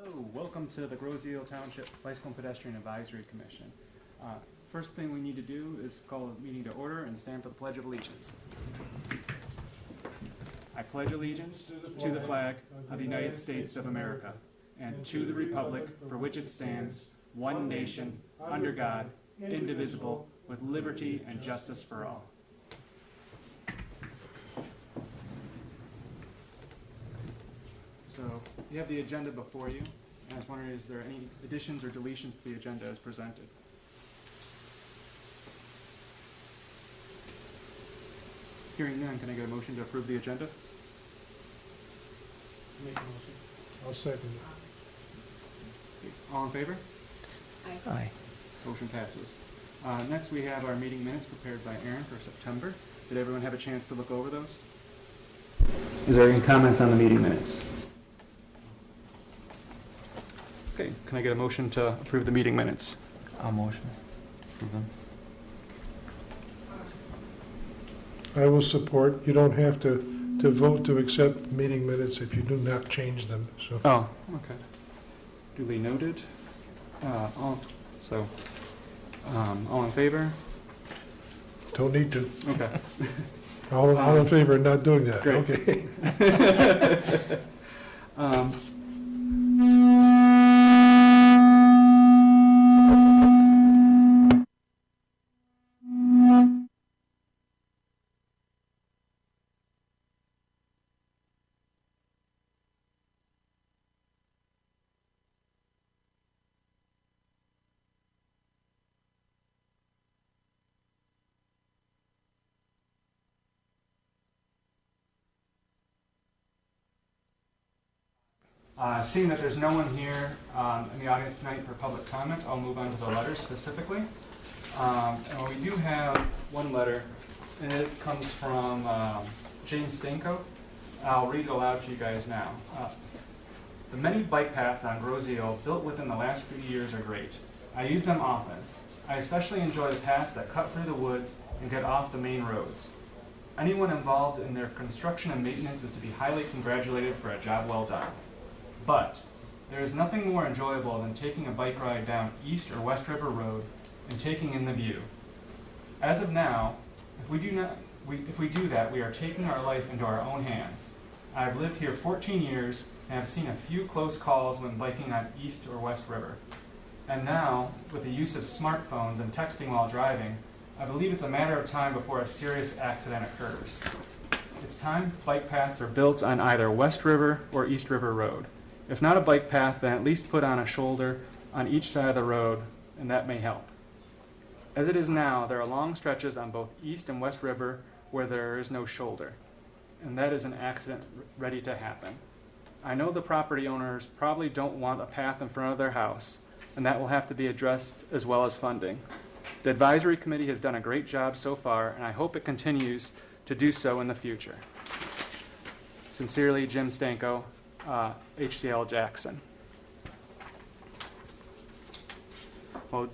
Hello, welcome to the Grosseal Township Bicycle and Pedestrian Advisory Commission. First thing we need to do is call the meeting to order and stand for the Pledge of Allegiance. I pledge allegiance to the flag of the United States of America and to the republic for which it stands, one nation, under God, indivisible, with liberty and justice for all. So you have the agenda before you. I was wondering, is there any additions or deletions to the agenda as presented? Hearing none, can I get a motion to approve the agenda? Make a motion. I'll second it. Okay. All in favor? Aye. Motion passes. Next, we have our meeting minutes prepared by Aaron for September. Did everyone have a chance to look over those? Is there any comments on the meeting minutes? Okay, can I get a motion to approve the meeting minutes? I'll motion. Approve them. I will support. You don't have to vote to accept meeting minutes if you do not change them, so. Oh, okay. Duly noted. All in favor? Don't need to. Okay. All in favor of not doing that? Great. Okay. Seeing that there's no one here in the audience tonight for public comment, I'll move on to the letters specifically. And we do have one letter, and it comes from James Stanko. I'll read it aloud to you guys now. The many bike paths on Grosseal built within the last few years are great. I use them often. I especially enjoy the paths that cut through the woods and get off the main roads. Anyone involved in their construction and maintenance is to be highly congratulated for a job well done. But there is nothing more enjoyable than taking a bike ride down East or West River Road and taking in the view. As of now, if we do that, we are taking our life into our own hands. I have lived here 14 years and have seen a few close calls when biking on East or West River. And now, with the use of smartphones and texting while driving, I believe it's a matter of time before a serious accident occurs. It's time bike paths are built on either West River or East River Road. If not a bike path, then at least put on a shoulder on each side of the road, and that may help. As it is now, there are long stretches on both East and West River where there is no shoulder, and that is an accident ready to happen. I know the property owners probably don't want a path in front of their house, and that will have to be addressed as well as funding. The advisory committee has done a great job so far, and I hope it continues to do so in the future. Sincerely, Jim Stanko, HCL Jackson. Well, I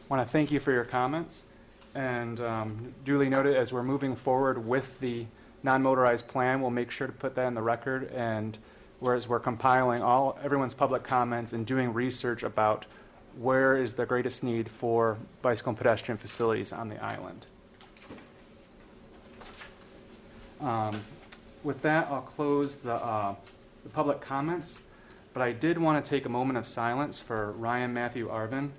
want to thank you for your comments, and duly noted, as we're moving forward with the non-motorized plan, we'll make sure to put that in the record, and whereas we're compiling everyone's public comments and doing research about where is the greatest need for bicycle and pedestrian facilities on the island. With that, I'll close the public comments, but I did want to take a moment of silence for Ryan Matthew Arvin.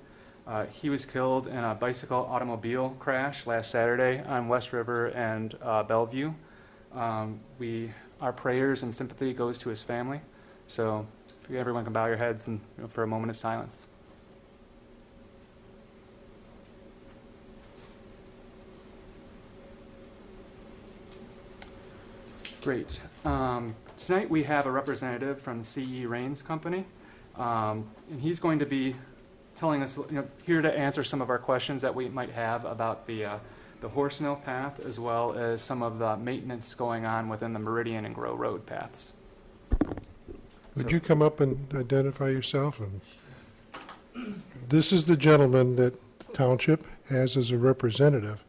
He was killed in a bicycle automobile crash last Saturday on West River and Bellevue. Our prayers and sympathy goes to his family. So if everyone can bow your heads and for a moment of silence. Great. Tonight we have a representative from CE Rains Company, and he's going to be telling us, here to answer some of our questions that we might have about the Horse Mill path, as well as some of the maintenance going on within the Meridian and Grow Road paths. Would you come up and identify yourself? And this is the gentleman that the township has as a representative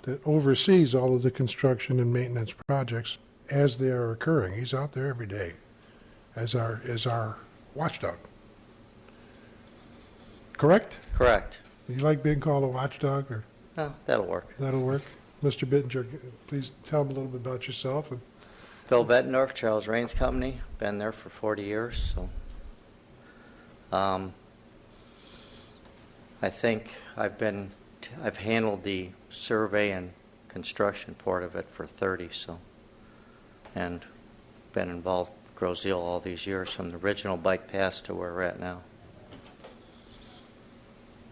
that oversees all of the construction and maintenance projects as they are occurring. He's out there every day as our watchdog. correct? Correct. Do you like being called a watchdog, or Oh, that'll work. that'll work? Mr. Bittinger, please tell them a little bit about yourself. And Bill Bettendorf, Charles Rains Company, been there for 40 years, so. I think I've handled the survey and construction part of it for 30, so. And been involved with Grosse Ile all these years, from the original bike path to where we're at now.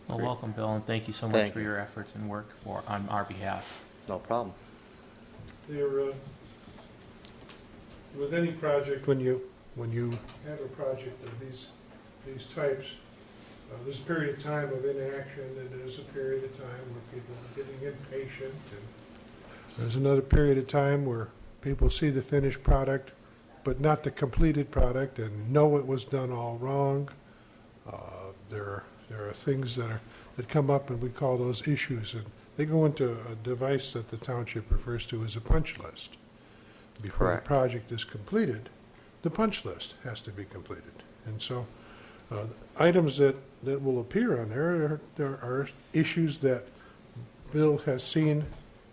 Well, welcome, Bill, and thank you so much Thank for you. your efforts and work on our behalf. No problem. there, with any project, when you have a project of these types, there's a period of time of inaction, and there's a period of time where people are getting impatient, and there's another period of time where people see the finished product, but not the completed product, and know it was done all wrong. There are things that come up, and we call those issues, and they go into a device that the township refers to as a punch list. Before Correct. the project is completed, the punch list has to be completed. And so items that will appear on there are issues that Bill has seen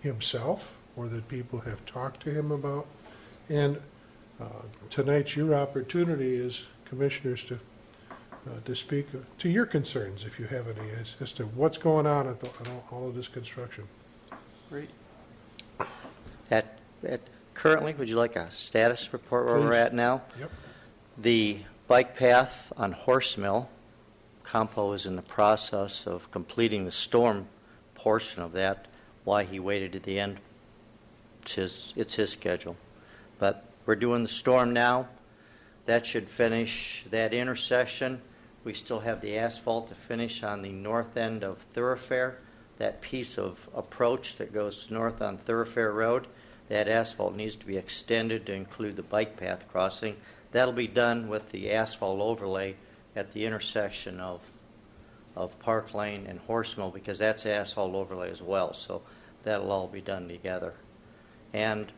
himself, or that people have talked to him about. And tonight's your opportunity as commissioners to speak to your concerns, if you have any, as to what's going on at all of this construction. Great. Currently, would you like a status report where we're Please. at now? Yep. The bike path on Horse Mill, Campo is in the process of completing the storm portion of that. Why he waited at the end, it's his schedule. But we're doing the storm now. That should finish that intersection. We still have the asphalt to finish on the north end of Thoroughfare. That piece of approach that goes north on Thoroughfare Road, that asphalt needs to be extended to include the bike path crossing. That'll be done with the asphalt overlay at the intersection of Park Lane and Horse Mill, because that's asphalt overlay as well. So that'll all be done together. And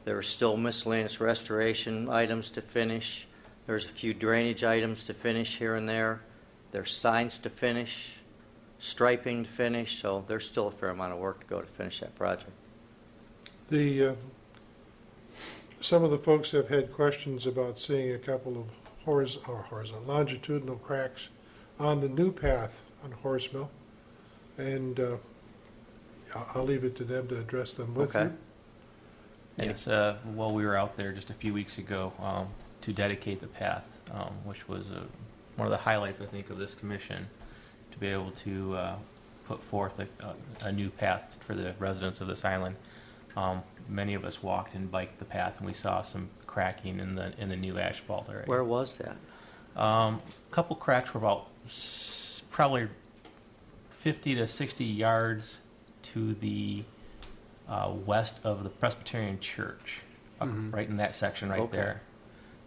there are still miscellaneous restoration items to finish. There's a few drainage items to finish here and there. There's signs to finish, striping to finish, so there's still a fair amount of work to go to finish that project. Some of the folks have had questions about seeing a couple of longitudinal cracks on the new path on Horse Mill, and I'll leave it to them to address them with Okay. you. Yes, well, we were out there just a few weeks ago to dedicate the path, which was one of the highlights, I think, of this commission, to be able to put forth a new path for the residents of this island. Many of us walked and biked the path, and we saw some cracking in the new asphalt area. Where was that? A couple cracks were about probably 50 to 60 yards to the west of the Presbyterian Church, right in that section right Okay. there.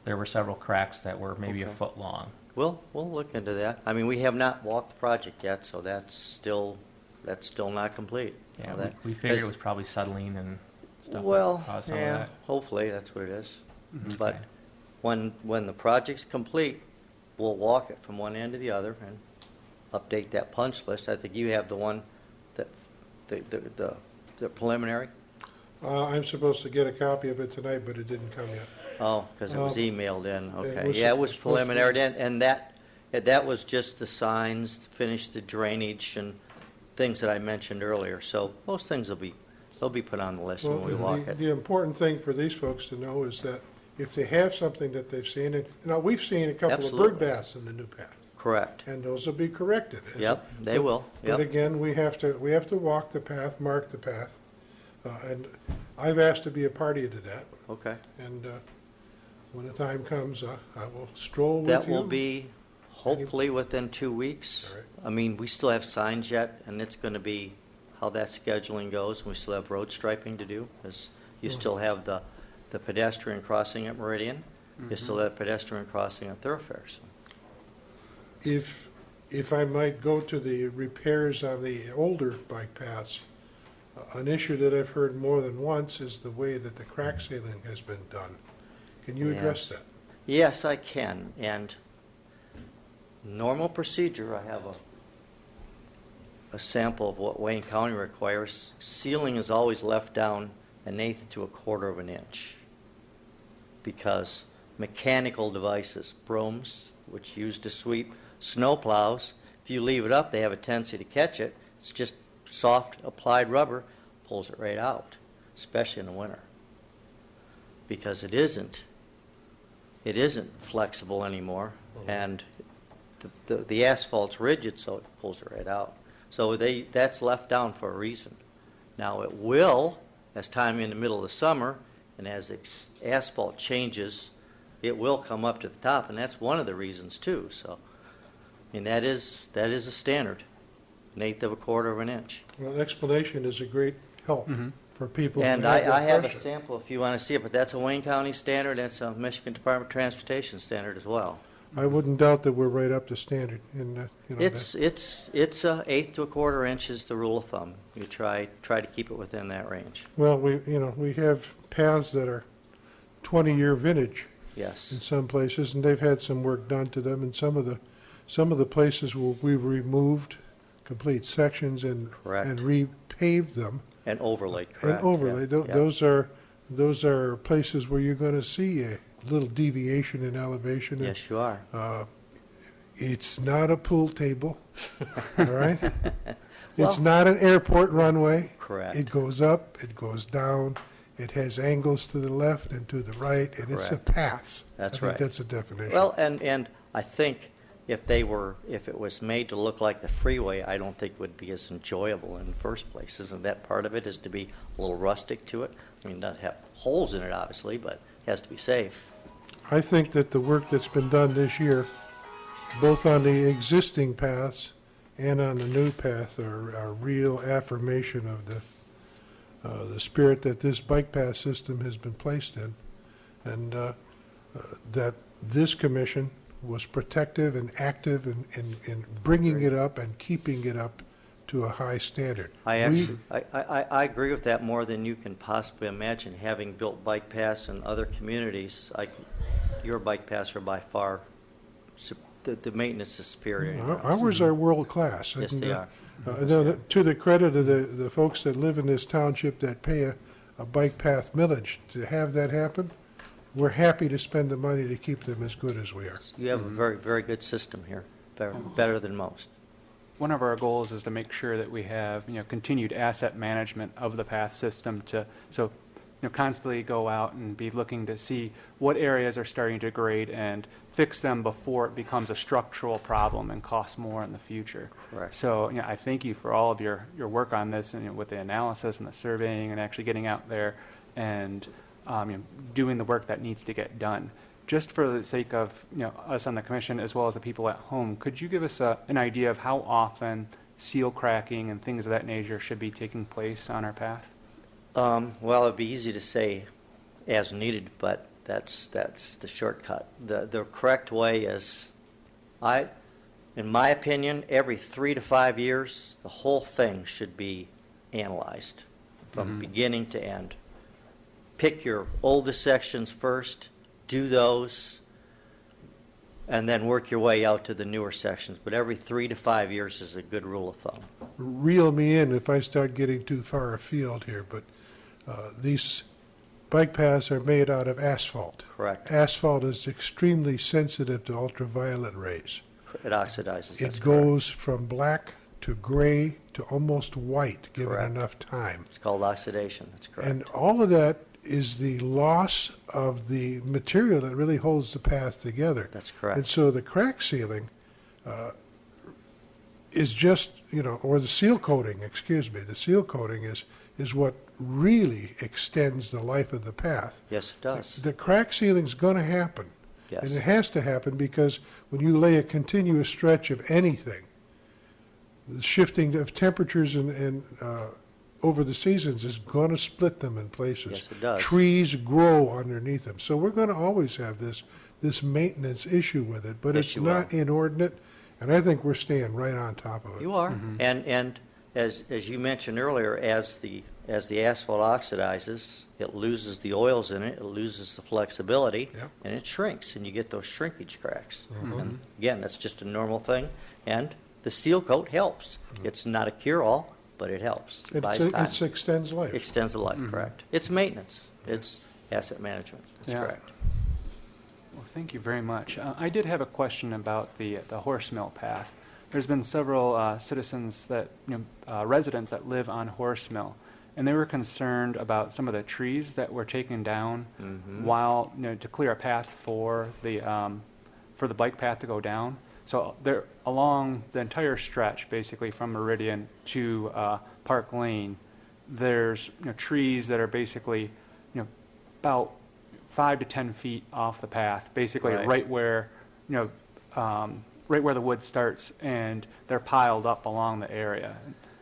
There were several cracks that were maybe a Okay. foot long. We'll look into that. I mean, we have not walked the project yet, so that's still not complete. Yeah, Now that- we figured as- it was probably settling and stuff Well, that caused some yeah, of that. hopefully that's what it is. But Okay. when the project's complete, we'll walk it from one end to the other and update that punch list. I think you have the one that the preliminary. I'm supposed to get a copy of it tonight, but it didn't come yet. Oh, because it was emailed in. Okay, was yeah, it was supposed to preliminary, be. and that was just the signs, finish the drainage and things that I mentioned earlier. So most things they'll be put on the list when we walk it. The important thing for these folks to know is that if they have something that they've seen, and we've seen a couple of bird Absolutely. baths in the new path, Correct. and those will be corrected. Yep, they will. But Yep. again, we have to walk the path, mark the path, and I've asked to be a party to that. Okay. And when the time comes, I will stroll with you. That will be hopefully within 2 weeks. All right. I mean, we still have signs yet, and it's going to be how that scheduling goes. We still have road striping to do, as you still have the pedestrian crossing at Meridian. You still have pedestrian crossing at Thoroughfare. So. If I might go to the repairs on the older bike paths, an issue that I've heard more than once is the way that the crack sealing has been done. Can you address Yes. that? Yes, I can. And normal procedure, I have a a sample of what Wayne County requires. Sealing is always left down 1/8 to 1/4 of an inch, because mechanical devices, brooms, which used to sweep snow plows, if you leave it up, they have a tendency to catch it. It's just soft applied rubber, pulls it right out, especially in the winter, because it isn't flexible anymore, and the asphalt's rigid, so it pulls it right out. So that's left down for a reason. Now it will, as time in the middle of the summer, and as asphalt changes, it will come up to the top, and that's one of the reasons too. So, I mean, that is a standard, 1/8 of 1/4 of an inch. Well, explanation is a great help for people. who And have that I have a question. sample if you want to see it, but that's a Wayne County standard. That's a Michigan Department of Transportation standard as well. I wouldn't doubt that we're right up to standard in, It's 1/8 to 1/4 inch is the rule of thumb. You try to keep it within that range. well, we have paths that are 20-year vintage in Yes. some places, and they've had some work done to them, and some of the places where we've removed complete sections and Correct. repaved them And overlaid, and correct. overlaid. Yeah, yeah. Those are places where you're going to see a little deviation in elevation. and, Yes, you are. It's not a pool table, all right? It's Well- not an airport runway. Correct. It goes up, it goes down, it has angles to the left and to the right, and it's a Correct. path. That's I think right. that's a definition. Well, and I think if it was made to look like the freeway, I don't think it would be as enjoyable in the first place. Isn't that part of it, is to be a little rustic to it? I mean, not have holes in it, obviously, but it has to be safe. I think that the work that's been done this year, both on the existing paths and on the new path, are a real affirmation of the spirit that this bike path system has been placed in, and that this commission was protective and active in bringing it up and keeping it up to a high standard. I We- actually, I agree with that more than you can possibly imagine. Having built bike paths in other communities, your bike paths are by far, the maintenance is superior. Ours are world-class. Yes, and, they are. no, to the credit of the folks that live in this township that pay a bike path millage, to have that happen, we're happy to spend the money to keep them as good as we are. You have a very, very good system here, better than most. One of our goals is to make sure that we have, continued asset management of the path system constantly go out and be looking to see what areas are starting to degrade and fix them before it becomes a structural problem and costs more in the future. Correct. So, I thank you for all of your work on this, and with the analysis and the surveying and actually getting out there and doing the work that needs to get done. Just for the sake of us on the commission as well as the people at home, could you give us an idea of how often seal cracking and things of that nature should be taking place on our path? Well, it'd be easy to say as needed, but that's the shortcut. The correct way is, in my opinion, every 3 to 5 years, the whole thing should be analyzed from beginning to end. Pick your oldest sections first, do those, and then work your way out to the newer sections. But every 3 to 5 years is a good rule of thumb. Reel me in if I start getting too far afield here, but these bike paths are made out of asphalt. Correct. Asphalt is extremely sensitive to ultraviolet rays. It oxidizes. That's It correct. goes from black to gray to almost white, given Correct. enough time. It's called oxidation. That's correct. And all of that is the loss of the material that really holds the path together. That's And correct. so the crack sealing is just, or the seal coating, the seal coating is what really extends the life of the path. Yes, it does. The crack sealing's going to happen. And Yes. it has to happen because when you lay a continuous stretch of anything, the shifting of temperatures and over the seasons is going to split them in places. Yes, it does. Trees grow underneath them. So we're going to always have this maintenance issue with it, but Yes, it's you not will. inordinate, and I think we're staying right on top of it. You are. And as you mentioned earlier, as the asphalt oxidizes, it loses the oils in it, it loses the flexibility, Yep. and it shrinks, and you get those shrinkage cracks. Mhm. And again, that's just a normal thing. And the seal coat helps. It's not a cure-all, but it helps. It buys time. It extends life. Extends the life, correct. It's maintenance. It's asset management. That's Yeah. correct. Well, thank you very much. I did have a question about the horse mill path. There's been several citizens that, residents that live on Horse Mill, and they were concerned about some of the trees that were taken down while, to clear a path for the bike path to go down. So they're along the entire stretch, basically from Meridian to Park Lane. There's trees that are basically about 5 to 10 feet off the path, basically right where right where the wood starts, and they're piled up along the area.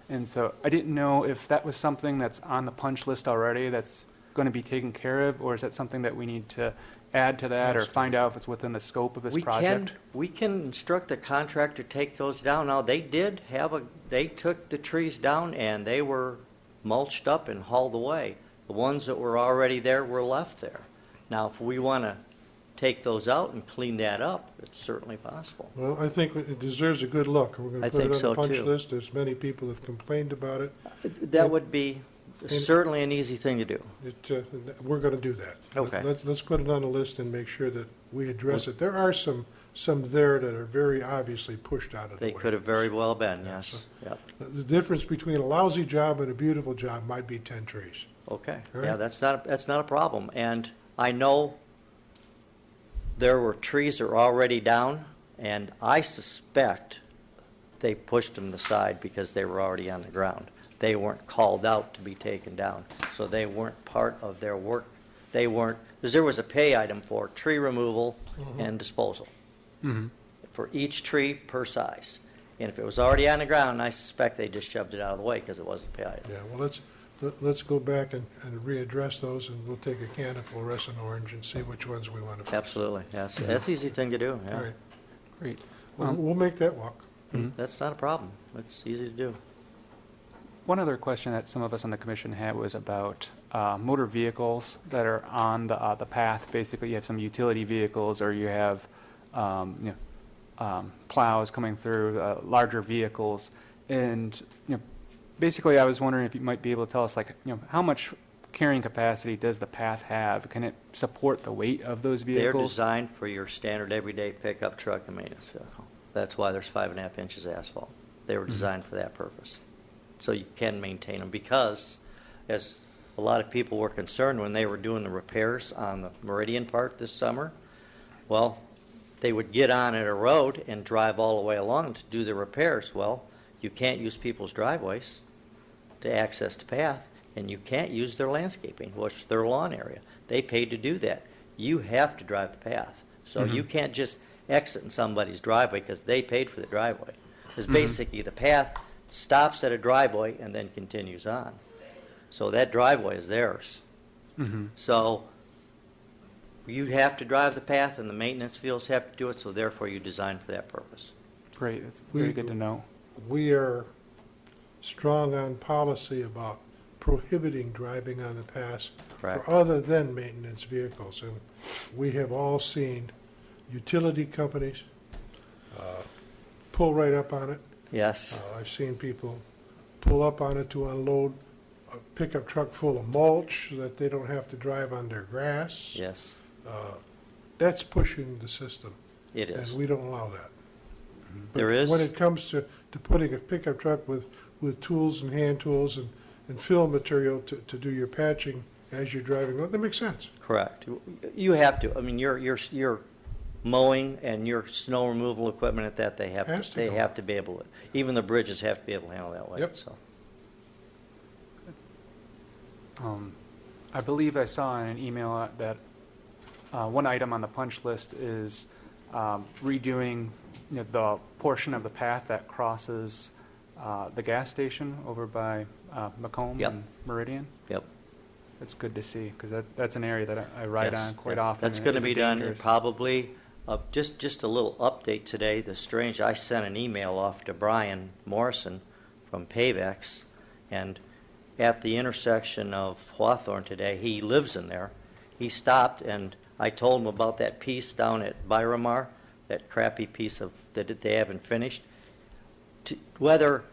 And so I didn't know if that was something that's on the punch list already that's going to be taken care of, or is that something that we need to add to that or find out if it's within the scope of this project? We can instruct the contractor to take those down. Now, they took the trees down and they were mulched up and hauled away. The ones that were already there were left there. Now, if we want to take those out and clean that up, it's certainly possible. Well, I think it deserves a good look. We're going I to put think it on so, the punch too. list. There's many people have complained about it. That would be certainly an easy thing to do. We're going to do that. Okay. Let's put it on the list and make sure that we address it. There are some there that are very obviously pushed out of the way. They could have very well been, Yeah, yes. so- Yep. The difference between a lousy job and a beautiful job might be 10 trees. Okay, All yeah, right. that's not a problem. And I know there were trees that were already down, and I suspect they pushed them aside because they were already on the ground. They weren't called out to be taken down, so they weren't part of their work. They weren't, because there was a pay item for tree removal and disposal for each tree per size. And if it was already on the ground, I suspect they just shoved it out of the way because it wasn't a pay item. Yeah, well, let's go back and readdress those, and we'll take a can of fluorescent orange and see which ones we want to fix. Absolutely, yes. That's an easy thing to do, yeah. All right. Great. We'll make that walk. That's not a problem. It's easy to do. One other question that some of us on the commission had was about motor vehicles that are on the path. Basically, you have some utility vehicles, or you have plows coming through, larger vehicles, and basically, I was wondering if you might be able to tell us, how much carrying capacity does the path have? Can it support the weight of those They're vehicles? designed for your standard everyday pickup truck and maintenance vehicle. That's why there's 5.5 inches of asphalt. They were designed for that purpose. So you can maintain them because, as a lot of people were concerned when they were doing the repairs on the Meridian part this summer, well, they would get on at a road and drive all the way along to do the repairs. Well, you can't use people's driveways to access the path, and you can't use their landscaping, which their lawn area. They paid to do that. You have to drive the path. So you can't just exit in somebody's driveway because they paid for the driveway. Because basically the path stops at a driveway and then continues on. So that driveway is theirs. So you have to drive the path, and the maintenance fields have to do it, so therefore you design for that purpose. Great, that's very good to know. We are strong on policy about prohibiting driving on the path Correct. for other than maintenance vehicles. And we have all seen utility companies pull right up on it. Yes. I've seen people pull up on it to unload a pickup truck full of mulch so that they don't have to drive on their grass. Yes, That's pushing the system, it and is. we don't allow that. But There is. when it comes to putting a pickup truck with tools and hand tools and fill material to do your patching as you're driving, that makes sense. Correct. You have to. I mean, your mowing and your snow removal equipment at that, they have Has to, to they go. have to be able to. Even the bridges have to be able to handle that weight. Yep. So I believe I saw in an email that one item on the punch list is redoing the portion of the path that crosses the gas station over by Macomb Yep. and Meridian. yep. It's good to see, because that's an area that I ride Yes, on quite yeah. often. That's and going to isn't be done dangerous. probably. Just a little update today. I sent an email off to Brian Morrison from Pavex, and at the intersection of Hawthorne today, he lives in there. He stopped, and I told him about that piece down at Byramar, that crappy piece of that they haven't finished. whether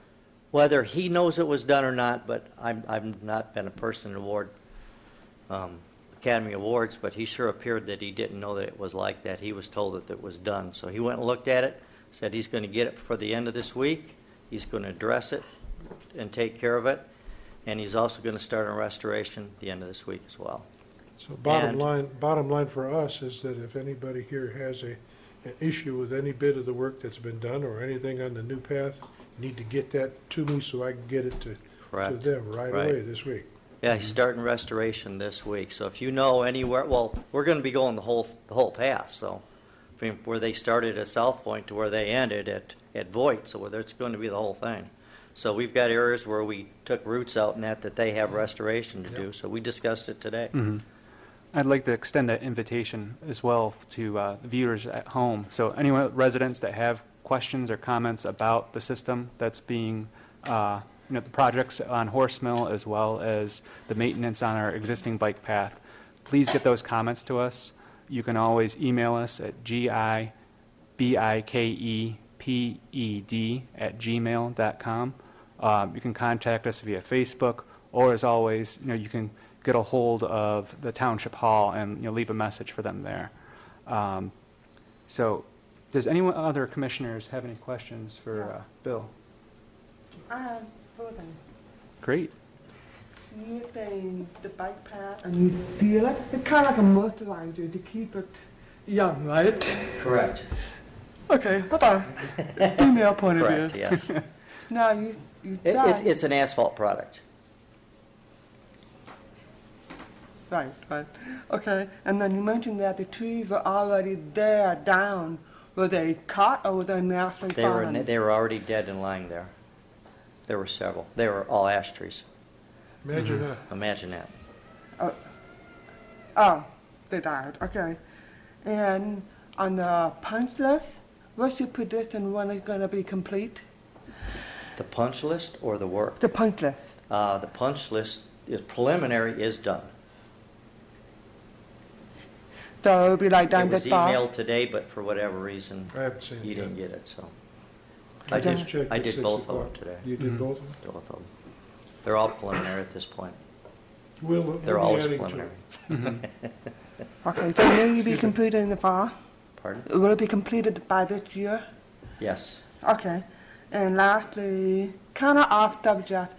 he knows it was done or not, but I've not been a person to award Academy Awards, but he sure appeared that he didn't know that it was like that. He was told that it was done. So he went and looked at it, said he's going to get it before the end of this week. He's going to address it and take care of it. And he's also going to start on restoration the end of this week as well. So bottom line for us is that if anybody here has an issue with any bit of the work that's been done or anything on the new path, you need to get that to me so I can get it to them right away this week. Yeah, he's starting restoration this week. So if you know anywhere, well, we're going to be going the whole path. So from where they started at South Point to where they ended at Voight, so it's going to be the whole thing. So we've got areas where we took roots out in that they have restoration to do. So we discussed it today. Mm-hmm. I'd like to extend that invitation as well to viewers at home. So any residents that have questions or comments about the system that's being, the projects on Horse Mill as well as the maintenance on our existing bike path, please get those comments to us. You can always email us at gibikeped@gmail.com. You can contact us via Facebook, or as always, you can get a hold of the Township Hall and leave a message for them there. So does anyone other commissioners have any questions for Bill? I have voting. Great. You think the bike path and you feel it? It's kind of like a moisturizer to keep it young, right? Correct. Okay, bye-bye. Female point of Correct, view. yes. Now you die. It's an asphalt product. Right. Okay, and then you mentioned that the trees were already there, down. Were they cut or were they naturally fallen? They were already dead and lying there. There were several. They were all ash trees. Imagine that. Imagine that. Oh, they died. Okay. And on the punch list, what's your prediction when it's going to be complete? The punch list or the work? The punch list. The punch list is preliminary is done. So it'll be like It done was this fall? emailed today, but for whatever reason, I haven't seen it you yet. didn't get it, so. I just checked I at did 6 both of them o'clock. today. You did both of them? Both of them. They're all preliminary at this point. We'll They're be always adding to preliminary. it. Okay, so will you be completed in the fall? Pardon? Will it be completed by this year? Yes. Okay. And lastly, kind of off subject,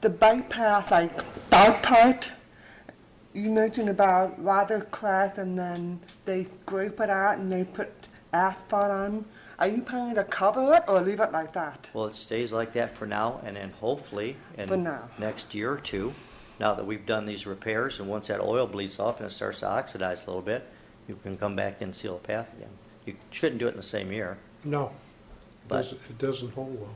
the bike path, like south part, you mentioned about rather cracked and then they scrape it out and they put asphalt on. Are you planning to cover it or leave it like that? Well, it stays like that for now, and then hopefully, in For now. next year or two, now that we've done these repairs, and once that oil bleeds off and it starts to oxidize a little bit, you can come back and seal the path again. You shouldn't do it in the same year. No, But- it doesn't hold well.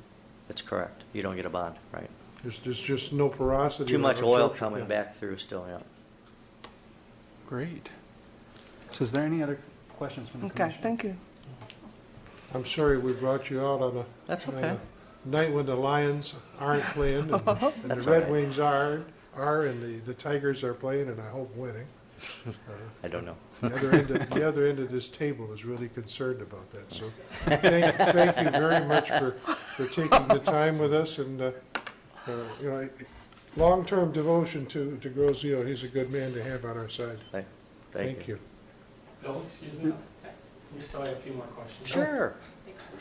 That's correct. You don't get a bond, right? There's just no porosity. Too or much oil absorption. coming Yeah. back through still, yeah. Great. So is there any other questions from the Okay, commission? thank you. I'm sorry we brought you out on That's on okay. a night when the Lions aren't playing and the That's Red all right. Wings are and the Tigers are playing and I hope winning. I don't know. The other end of this table is really concerned about that. So thank you very much for taking the time with us and long-term devotion to Grozio. He's a good man to have on our side. Thank you. Bill, excuse me, we still have a few more questions. Sure.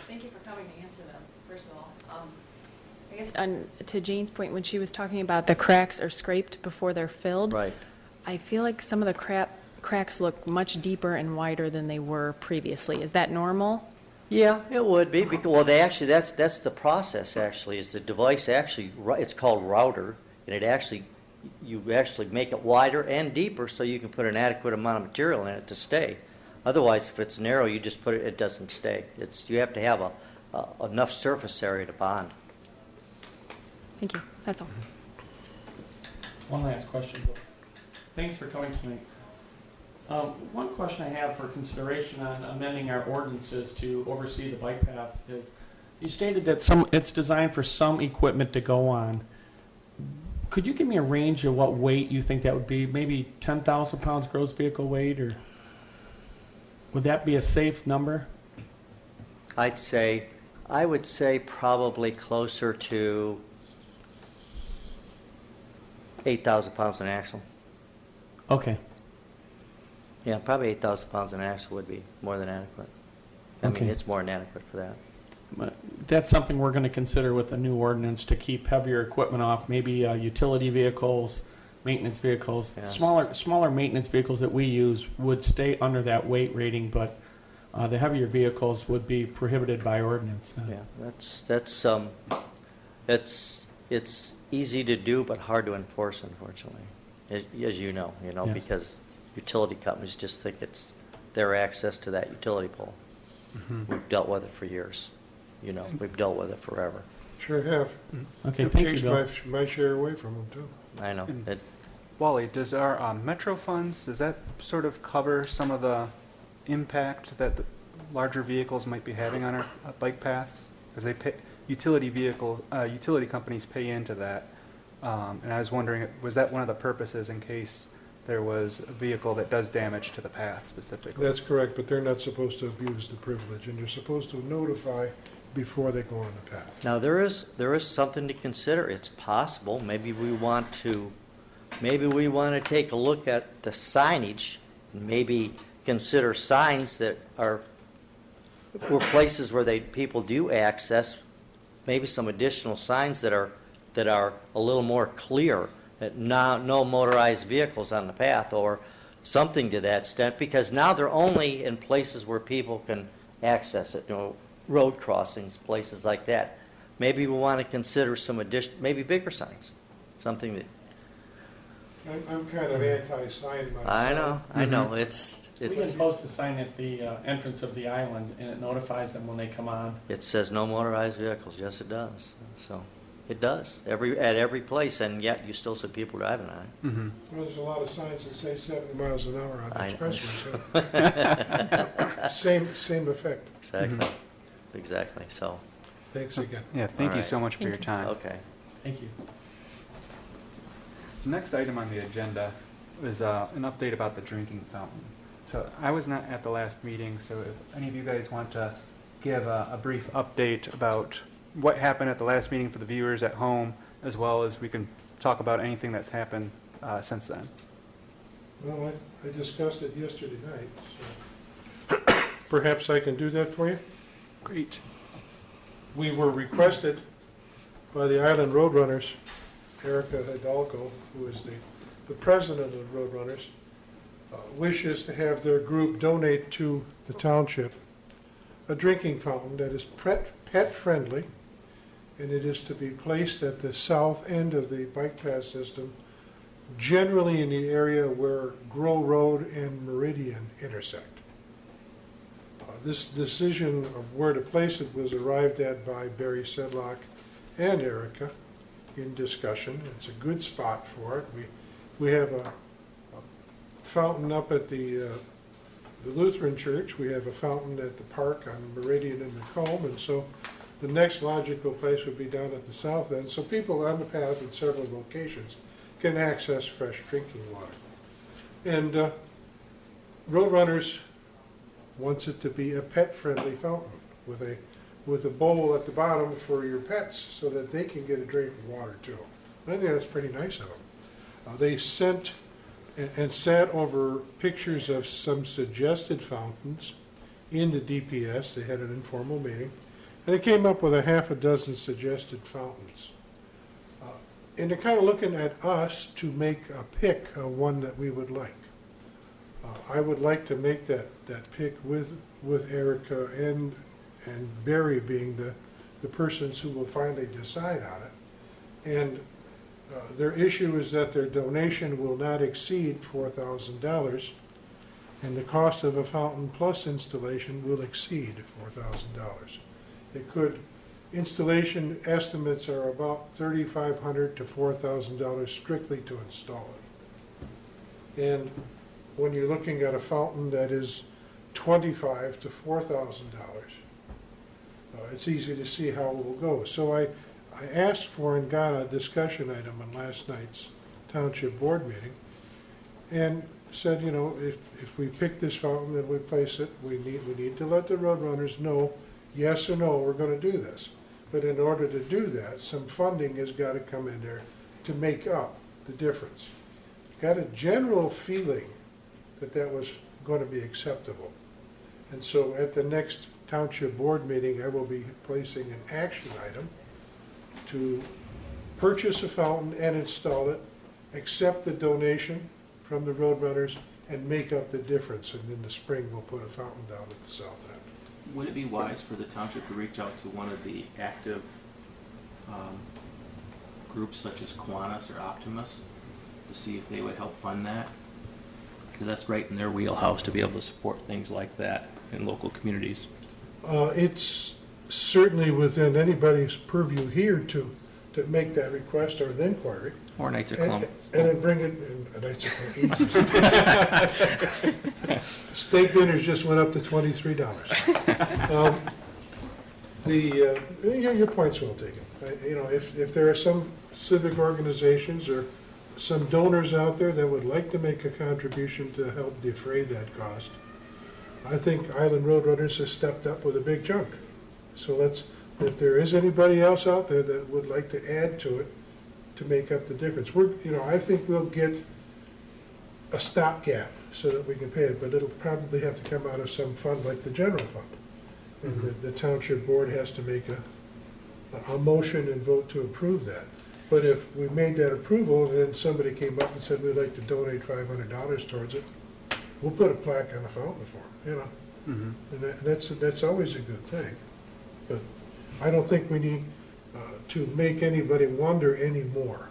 Thank you for coming to answer them, first of all. I guess to Jane's point, when she was talking about the cracks are scraped before they're filled. Right. I feel like some of the cracks look much deeper and wider than they were previously. Is that normal? Yeah, it would be. Well, that's the process, actually, is the device actually, it's called router, and you actually make it wider and deeper so you can put an adequate amount of material in it to stay. Otherwise, if it's narrow, you just put it doesn't stay. You have to have enough surface area to bond. Thank you. That's all. One last question. Thanks for coming tonight. One question I have for consideration on amending our ordinances to oversee the bike paths is, you stated that it's designed for some equipment to go on. Could you give me a range of what weight you think that would be? Maybe 10,000 pounds gross vehicle weight, or would that be a safe number? I'd say I would say probably closer to 8,000 pounds an axle. Okay. Yeah, probably 8,000 pounds an axle would be more than adequate. I mean, Okay. it's more than adequate for that. But that's something we're going to consider with the new ordinance, to keep heavier equipment off, maybe utility vehicles, maintenance vehicles. Yes. Smaller maintenance vehicles that we use would stay under that weight rating, but the heavier vehicles would be prohibited by ordinance then. Yeah, it's easy to do, but hard to enforce, unfortunately, as you know, Yes. because utility companies just think it's their access to that utility pole. We've dealt with it for years, we've dealt with it forever. Sure have. Okay, I've thank you, chased Bill. my share away from them, too. I know. And- It- Wally, does our Metro funds, does that sort of cover some of the impact that the larger vehicles might be having on our bike paths? Because they pay, utility companies pay into that. And I was wondering, was that one of the purposes in case there was a vehicle that does damage to the path specifically? That's correct, but they're not supposed to abuse the privilege, and you're supposed to notify before they go on the path. Now, there is something to consider. It's possible, maybe we want to take a look at the signage, and maybe consider signs that are, where places where people do access, maybe some additional signs that are a little more clear, that no motorized vehicles on the path, or something to that extent, because now they're only in places where people can access it, road crossings, places like that. Maybe we want to consider some maybe bigger signs, something that, I'm kind of anti-sign myself. I know, it's, We can post a sign at the entrance of the island, and it notifies them when they come on. it says no motorized vehicles, yes it does, so, it does, at every place, and yet you still see people driving on it. Mm-hmm. Well, there's a lot of signs that say 70 miles an hour on the I- expressway, so same effect. Exactly, exactly, so, Thanks again. Yeah, thank All you right. so much for your Thank you. time. okay. Thank you. The next item on the agenda is an update about the drinking fountain. So I was not at the last meeting, so if any of you guys want to give a brief update about what happened at the last meeting for the viewers at home, as well as we can talk about anything that's happened since then. Well, I discussed it yesterday night, so perhaps I can do that for you. Great. We were requested by the Island Roadrunners, Erica Hidalgo, who is the president of the Roadrunners, wishes to have their group donate to the township a drinking fountain that is pet-friendly, and it is to be placed at the south end of the bike path system, generally in the area where Grow Road and Meridian intersect. This decision of where to place it was arrived at by Barry Sedlock and Erica in discussion. It's a good spot for it. We have a fountain up at the Lutheran Church. We have a fountain at the park on Meridian and Macomb, and so the next logical place would be down at the south end, so people on the path in several locations can access fresh drinking water. And Roadrunners wants it to be a pet-friendly fountain with a bowl at the bottom for your pets so that they can get a drink of water too. I think that's pretty nice of them. They sent and sat over pictures of some suggested fountains in the DPS. They had an informal meeting, and they came up with a half a dozen suggested fountains. And they're kind of looking at us to make a pick of one that we would like. I would like to make that pick with Erica and Barry being the persons who will finally decide on it. And their issue is that their donation will not exceed $4,000, and the cost of a fountain plus installation will exceed $4,000. Installation estimates are about $3,500 to $4,000 strictly to install it. And when you're looking at a fountain that is $25,000 to $4,000, it's easy to see how it will go. So I asked for and got a discussion item on last night's township board meeting, and said, if we pick this fountain and we place it, we need to let the Roadrunners know yes or no, we're gonna do this. But in order to do that, some funding has gotta come in there to make up the difference. Got a general feeling that that was gonna be acceptable. And so at the next township board meeting, I will be placing an action item to purchase a fountain and install it, accept the donation from the Roadrunners, and make up the difference. And in the spring, we'll put a fountain down at the south end. Would it be wise for the township to reach out to one of the active groups such as Kiwanis or Optimus to see if they would help fund that? Because that's right in their wheelhouse to be able to support things like that in local communities. It's certainly within anybody's purview here to make that request or the inquiry. Or Knights of Columbus. And then bring it, and Knights of Columbus. Steak dinners just went up to $23. Your point's well taken. You know, if there are some civic organizations or some donors out there that would like to make a contribution to help defray that cost, I think Island Roadrunners has stepped up with a big chunk. So if there is anybody else out there that would like to add to it to make up the difference, I think we'll get a stopgap so that we can pay it, but it'll probably have to come out of some fund like the general fund. And the township board has to make a motion and vote to approve that. But if we made that approval and then somebody came up and said, we'd like to donate $500 towards it, we'll put a plaque on the fountain for them, And that's always a good thing. But I don't think we need to make anybody wonder anymore.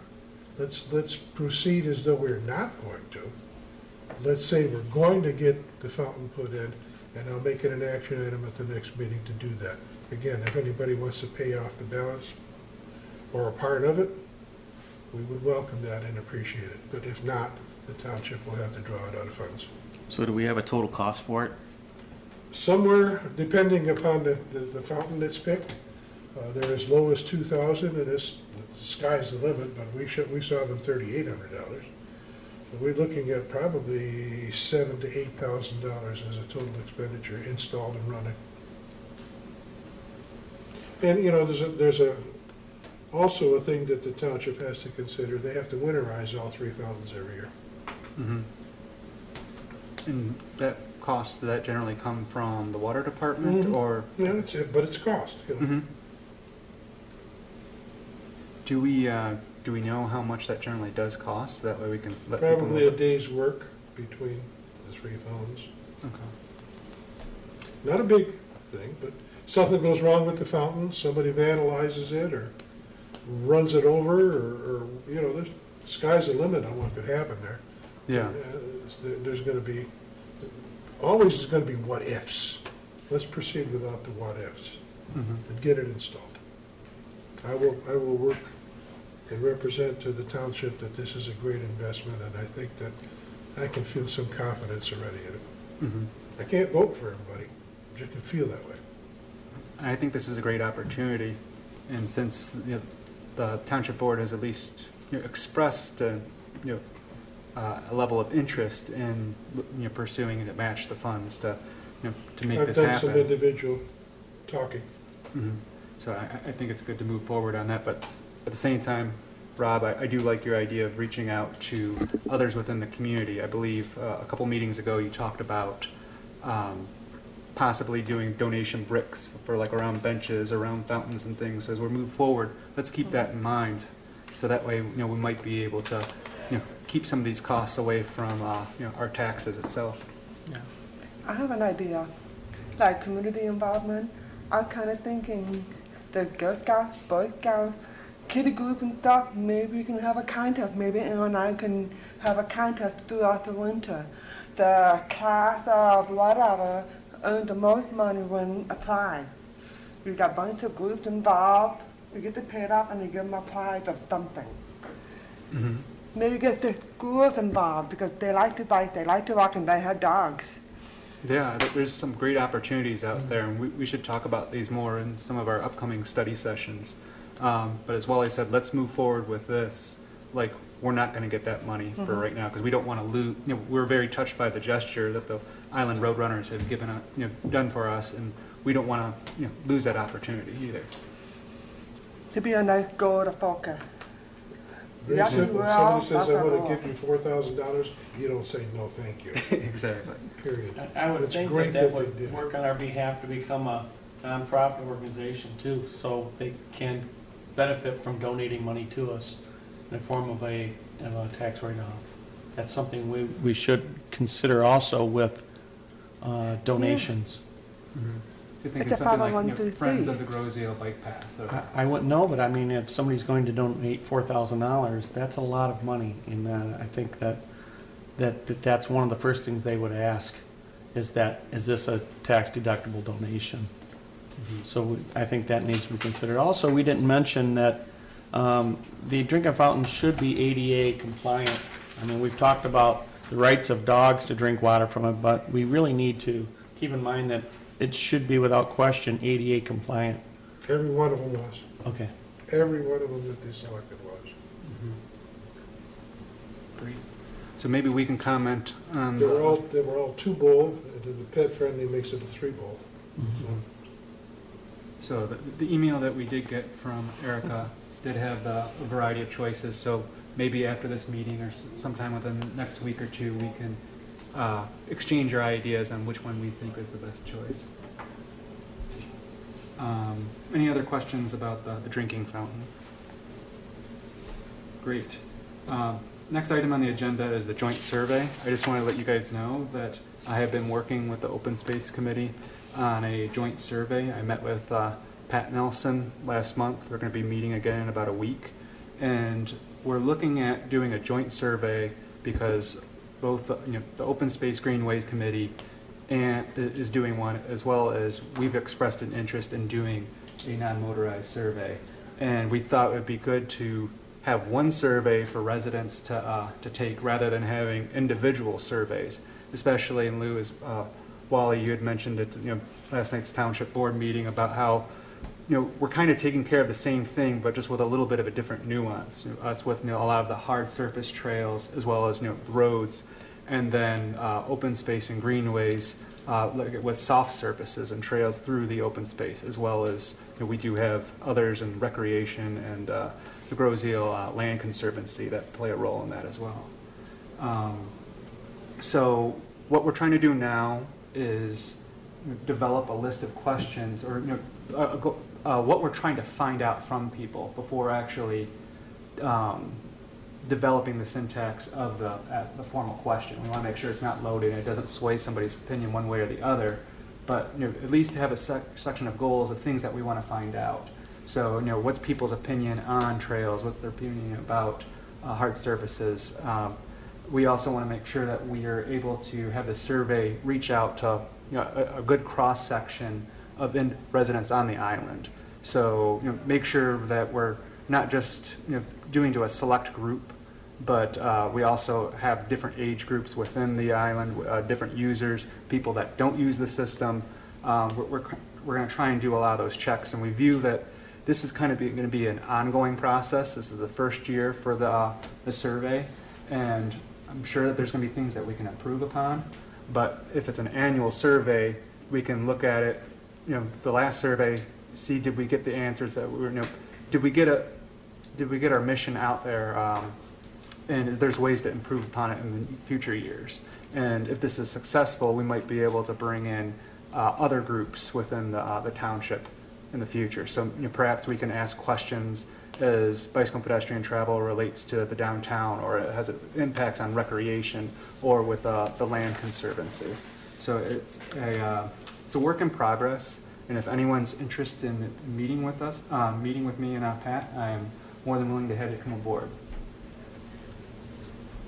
Let's proceed as though we're not going to. Let's say we're going to get the fountain put in, and I'll make it an action item at the next meeting to do that. Again, if anybody wants to pay off the balance or a part of it, we would welcome that and appreciate it. But if not, the township will have to draw it out of funds. So do we have a total cost for it? Somewhere, depending upon the fountain that's picked, they're as low as $2,000, and the sky's the limit, but we saw them $3,800. So we're looking at probably $7,000 to $8,000 as a total expenditure installed and running. And, there's also a thing that the township has to consider. They have to winterize all 3 fountains every year. Mm-hmm. And that cost, does that generally come from the water department or? Yeah, but it's cost. Mm-hmm. Do we know how much that generally does cost? That way we can let people know. Probably a day's work between the 3 fountains. Okay. Not a big thing, but something goes wrong with the fountain, somebody vandalizes it or runs it over, or the sky's the limit on what could happen there. Yeah. There's going to be, always is going to be what ifs. Let's proceed without the what ifs and get it installed. I will work and represent to the township that this is a great investment, and I think that I can feel some confidence already in it. I can't vote for everybody, but you can feel that way. I think this is a great opportunity, and since the township board has at least expressed a level of interest in pursuing to match the funds to make this happen. I've done some individual talking. So I think it's good to move forward on that, but at the same time, Rob, I do like your idea of reaching out to others within the community. I believe a couple meetings ago you talked about possibly doing donation bricks for around benches, around fountains and things. So as we move forward, let's keep that in mind. So that way, we might be able to, keep some of these costs away from, our taxes itself. Yeah. I have an idea, like community involvement. I'm kind of thinking the Girl Scouts, Boy Scouts, kitty group and stuff, maybe we can have a contest. Maybe Ann and I can have a contest throughout the winter. The class of whatever earn the most money when applied. We got a bunch of groups involved. We get to pay it off and we give them a prize of something. Maybe get the schools involved because they like to bike, they like to walk, and they have dogs. Yeah, there's some great opportunities out there, and we should talk about these more in some of our upcoming study sessions. But as Wally said, let's move forward with this. We're not going to get that money for right now because we don't want to lose. We're very touched by the gesture that the Island Roadrunners have done for us, and we don't want to lose that opportunity either. To be a nice goal to focus. Very Yeah, simple. If well, somebody says, that's I a want goal. to give you $4,000, you don't say, no, thank you, Exactly. period. I would It's think great that that they would did it. work on our behalf to become a nonprofit organization too, so they can benefit from donating money to us in the form of a tax write-off. That's something we should consider also with donations. You think It's it's a something like 501(c)(3). Friends of the Grosio Bike Path? Or, I wouldn't know, but I mean, if somebody's going to donate $4,000, that's a lot of money. And I think that's one of the first things they would ask is this a tax deductible donation? So I think that needs to be considered. Also, we didn't mention that the drinking fountain should be ADA compliant. I mean, we've talked about the rights of dogs to drink water from it, but we really need to keep in mind that it should be without question ADA compliant. Every one of them was. Okay. Every one of them that they selected was. Great. So maybe we can comment on They were all 2 bowl, and then the pet friendly makes it a 3 bowl. So the email that we did get from Erica did have a variety of choices, so maybe after this meeting or sometime within the next week or two, we can exchange our ideas on which one we think is the best choice. Any other questions about the drinking fountain? Great. Next item on the agenda is the joint survey. I just want to let you guys know that I have been working with the Open Space Committee on a joint survey. I met with Pat Nelson last month. We're going to be meeting again in about a week. And we're looking at doing a joint survey because both the Open Space Greenways Committee is doing one, as well as we've expressed an interest in doing a non-motorized survey. And we thought it would be good to have one survey for residents to take rather than having individual surveys, especially in lieu, as Wally, you had mentioned at last night's township board meeting about how we're kind of taking care of the same thing, but just with a little bit of a different nuance. Us with a lot of the hard surface trails, as well as roads, and then open space and greenways with soft surfaces and trails through the open space, as well as we do have others in recreation and the Grosio Land Conservancy that play a role in that as well. So what we're trying to do now is develop a list of questions, or what we're trying to find out from people before actually developing the syntax of the formal question. We want to make sure it's not loaded and it doesn't sway somebody's opinion one way or the other, but at least have a section of goals of things that we want to find out. So what's people's opinion on trails? What's their opinion about hard surfaces? We also want to make sure that we are able to have the survey reach out to a good cross section of residents on the island. So make sure that we're not just doing to a select group, but we also have different age groups within the island, different users, people that don't use the system. We're going to try and do a lot of those checks, and we view that this is kind of going to be an ongoing process. This is the first year for the survey, and I'm sure that there's going to be things that we can improve upon. But if it's an annual survey, we can look at it, the last survey, see did we get the answers that we were, did we get our mission out there, and there's ways to improve upon it in the future years. And if this is successful, we might be able to bring in other groups within the township in the future. So perhaps we can ask questions as bicycle and pedestrian travel relates to the downtown, or it has impacts on recreation, or with the Land Conservancy. So it's a work in progress, and if anyone's interested in meeting with us, meeting with me and Pat, I am more than willing to have you come aboard.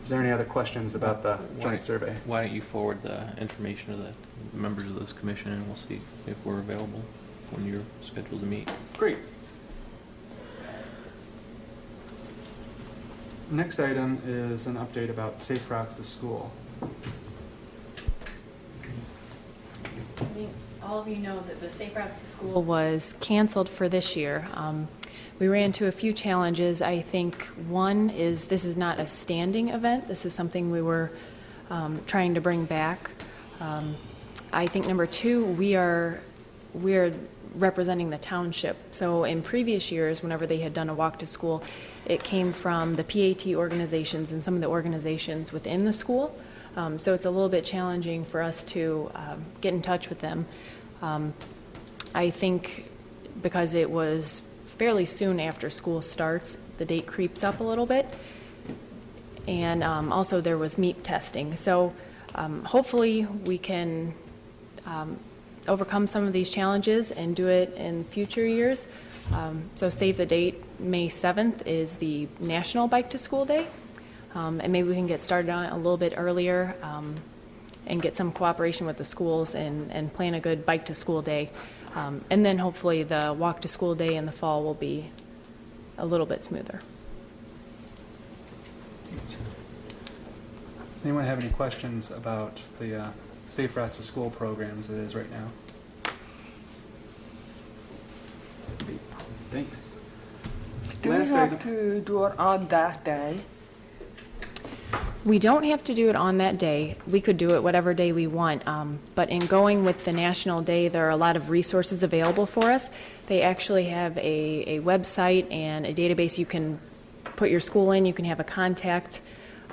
Is there any other questions about the joint survey? Why don't you forward the information to the members of this commission, and we'll see if we're available when you're scheduled to meet. Great. Next item is an update about safe routes to school. I think all of you know that the Safe Routes to School was canceled for this year. We ran into a few challenges. I think one is this is not a standing event. This is something we were trying to bring back. I think number two, we are representing the township. So in previous years, whenever they had done a walk to school, it came from the PAT organizations and some of the organizations within the school. So it's a little bit challenging for us to get in touch with them. I think because it was fairly soon after school starts, the date creeps up a little bit. And also there was meat testing. So hopefully we can overcome some of these challenges and do it in future years. So save the date, May 7th is the National Bike to School Day. And maybe we can get started on it a little bit earlier and get some cooperation with the schools and plan a good bike to school day. And then hopefully the walk to school day in the fall will be a little bit smoother. Does anyone have any questions about the Safe Routes to School program as it is right now? Great. Thanks. Do we Last have item- to do it on that day? We don't have to do it on that day. We could do it whatever day we want. But in going with the National Day, there are a lot of resources available for us. They actually have a website and a database you can put your school in. You can have a contact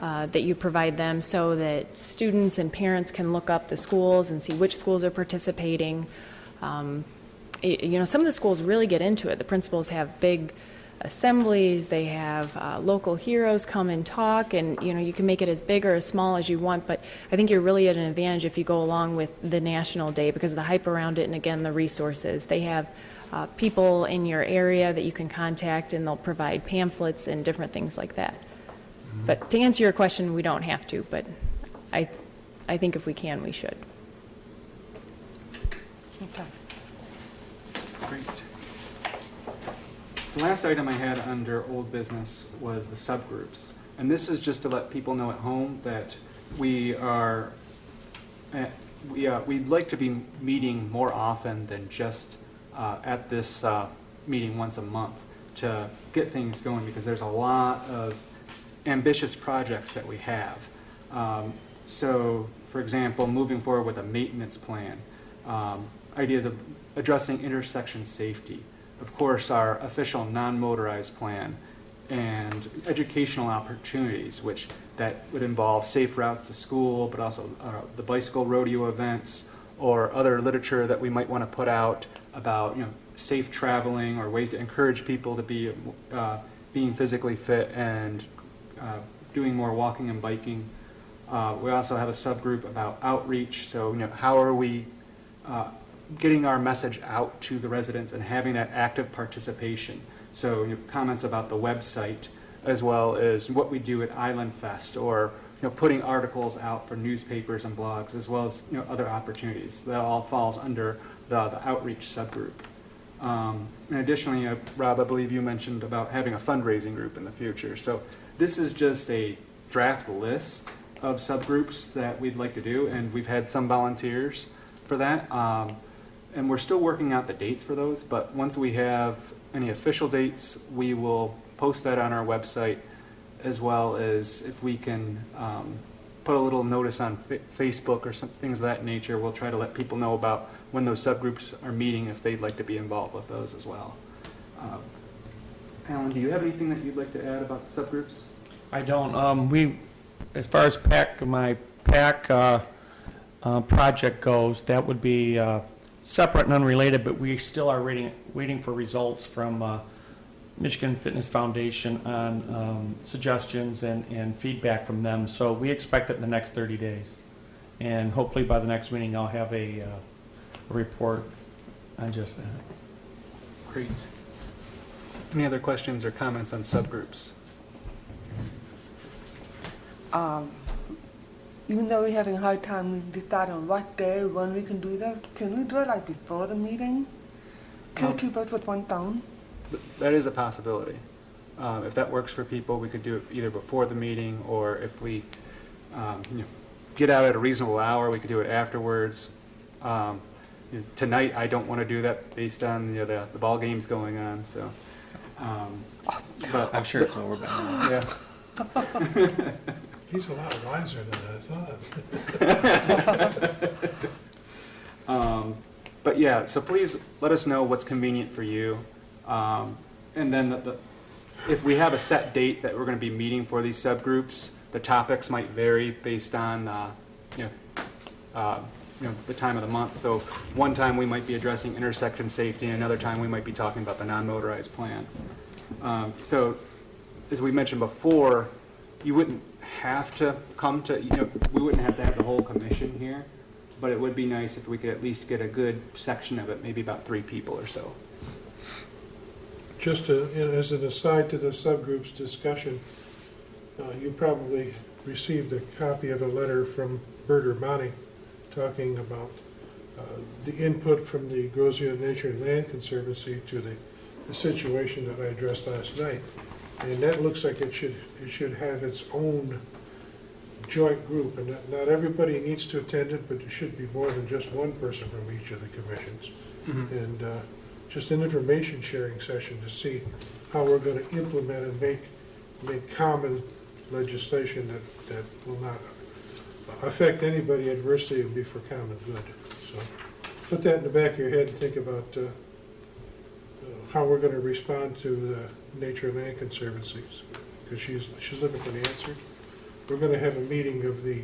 that you provide them so that students and parents can look up the schools and see which schools are participating. You know, some of the schools really get into it. The principals have big assemblies, they have local heroes come and talk, and you know, you can make it as big or as small as you want, but I think you're really at an advantage if you go along with the National Day because of the hype around it and again the resources. They have people in your area that you can contact and they'll provide pamphlets and different things like that. But to answer your question, we don't have to, but I think if we can, we should. Okay. Great. The last item I had under old business was the subgroups. And this is just to let people know at home that we'd like to be meeting more often than just at this meeting once a month to get things going because there's a lot of ambitious projects that we have. So, for example, moving forward with a maintenance plan, ideas of addressing intersection safety, of course, our official non-motorized plan, and educational opportunities, which that would involve safe routes to school, but also the bicycle rodeo events or other literature that we might want to put out about, you know, safe traveling or ways to encourage people to be being physically fit and doing more walking and biking. We also have a subgroup about outreach. So, you know, how are we getting our message out to the residents and having that active participation? So, you know, comments about the website, as well as what we do at Island Fest, or you know, putting articles out for newspapers and blogs, as well as you know, other opportunities. That all falls under the outreach subgroup. And additionally, Rob, I believe you mentioned about having a fundraising group in the future. So this is just a draft list of subgroups that we'd like to do, and we've had some volunteers for that. And we're still working out the dates for those, but once we have any official dates, we will post that on our website, as well as if we can put a little notice on Facebook or some things of that nature. We'll try to let people know about when those subgroups are meeting if they'd like to be involved with those as well. Alan, do you have anything that you'd like to add about the subgroups? I don't. As far as my PAC project goes, that would be separate and unrelated, but we still are waiting for results from Michigan Fitness Foundation on suggestions and feedback from them. So we expect it in the next 30 days. And hopefully by the next meeting I'll have a report on just that. Great. Any other questions or comments on subgroups? Even though we're having a hard time deciding on what day, when we can do that, can we do it like before the meeting? Kill two birds with one stone? That is a possibility. If that works for people, we could do it either before the meeting, or if we you know, get out at a reasonable hour, we could do it afterwards. Tonight, I don't want to do that based on you know, the ball games going on. So, but I'm sure it's over by now. yeah. He's a lot wiser than I thought. But yeah, so please let us know what's convenient for you. And then if we have a set date that we're going to be meeting for these subgroups, the topics might vary based on the time of the month. So one time we might be addressing intersection safety, and another time we might be talking about the non-motorized plan. So as we mentioned before, you wouldn't have to come to, we wouldn't have to have the whole commission here, but it would be nice if we could at least get a good section of it, maybe about 3 people or so. Just as an aside to the subgroups discussion, you probably received a copy of a letter from Bert Urbani talking about the input from the Grozio Nature and Land Conservancy to the situation that I addressed last night. And that looks like it should have its own joint group, and not everybody needs to attend it, but it should be more than just one person from each of the commissions. Mm-hmm. And just an information sharing session to see how we're going to implement and make common legislation that will not affect anybody adversely and be for common good. So put that in the back of your head and think about how we're going to respond to the Nature and Land Conservancies, because she's looking for the answer. We're going to have a meeting of the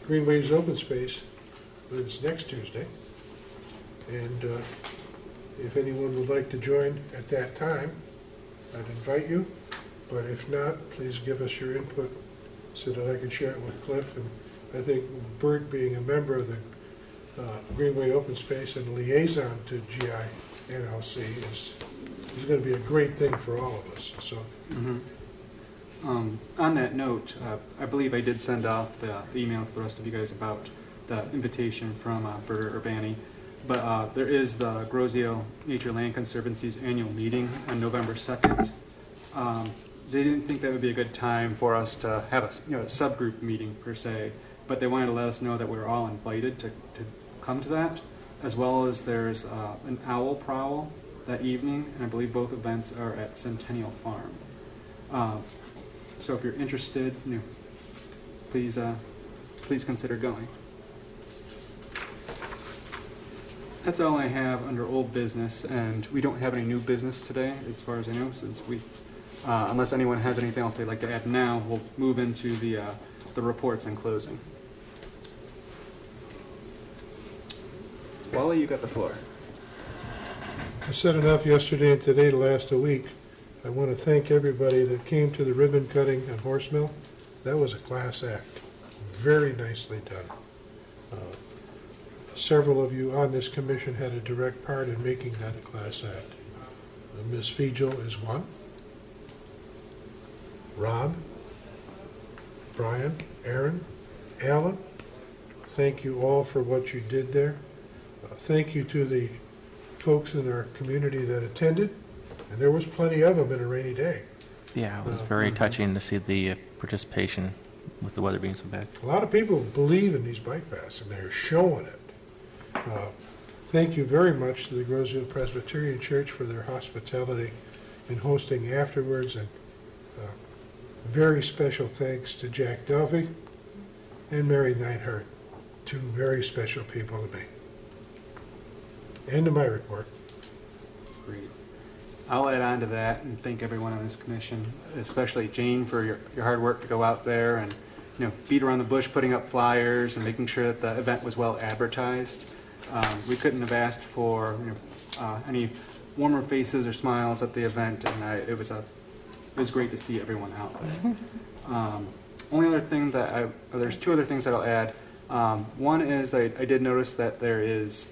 Greenways Open Space, but it's next Tuesday. And if anyone would like to join at that time, I'd invite you. But if not, please give us your input so that I can share it with Cliff. And I think Bert, being a member of the Greenway Open Space and liaison to GI NLC, is going to be a great thing for all of us. So. Mm-hmm. On that note, I believe I did send out the email to the rest of you guys about the invitation from Bert Urbani. But there is the Grozio Nature Land Conservancy's annual meeting on November 2nd. They didn't think that would be a good time for us to have a subgroup meeting per se, but they wanted to let us know that we were all invited to come to that, as well as there's an owl prowl that evening, and I believe both events are at Centennial Farm. So if you're interested, please consider going. That's all I have under old business, and we don't have any new business today, as far as I know, since we, unless anyone has anything else they'd like to add now, we'll move into the reports and closing. Wally, you got the floor. I said enough yesterday and today to last a week. I want to thank everybody that came to the ribbon cutting at Horse Mill. That was a class act. Very nicely done. Several of you on this commission had a direct part in making that a class act. Ms. Fiegel is one. Rob, Brian, Aaron, Alan, thank you all for what you did there. Thank you to the folks in our community that attended, and there was plenty of them in a rainy day. Yeah, it was very touching to see the participation with the weather being so bad. A lot of people believe in these bike paths, and they're showing it. Thank you very much to the Grozio Presbyterian Church for their hospitality in hosting afterwards, and very special thanks to Jack Delvey and Mary Neidhart, 2 very special people to me. End of my report. Great. I'll add on to that and thank everyone on this commission, especially Jane for your hard work to go out there and beat around the bush, putting up flyers and making sure that the event was well advertised. We couldn't have asked for any warmer faces or smiles at the event, and it was great to see everyone out there. Only other thing there's 2 other things that I'll add. One is I did notice that there is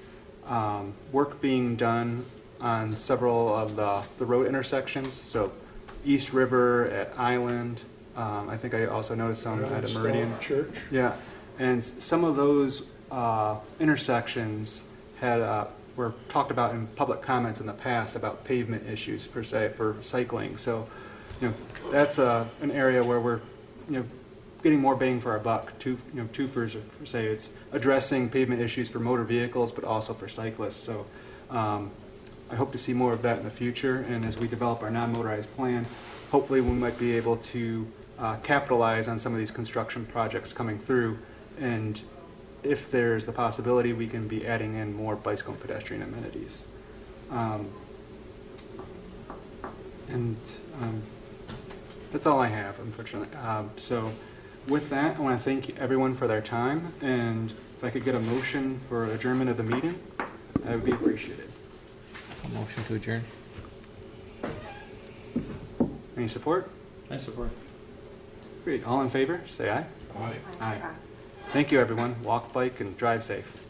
work being done on several of the road intersections. So East River at Island. I think I also noticed some at a Meridian Church. Yeah, and some of those intersections were talked about in public comments in the past about pavement issues per se for cycling. So that's an area where we're getting more bang for our buck. Twofers per se. It's addressing pavement issues for motor vehicles, but also for cyclists. So I hope to see more of that in the future. And as we develop our non-motorized plan, hopefully we might be able to capitalize on some of these construction projects coming through, and if there's the possibility, we can be adding in more bicycle and pedestrian amenities. And that's all I have, unfortunately. So with that, I want to thank everyone for their time, and if I could get a motion for adjournment of the meeting, that would be appreciated. A motion to adjourn. Any support? I support. Great. All in favor, say aye. Aye. Aye. Thank you, everyone. Walk, bike, and drive safe.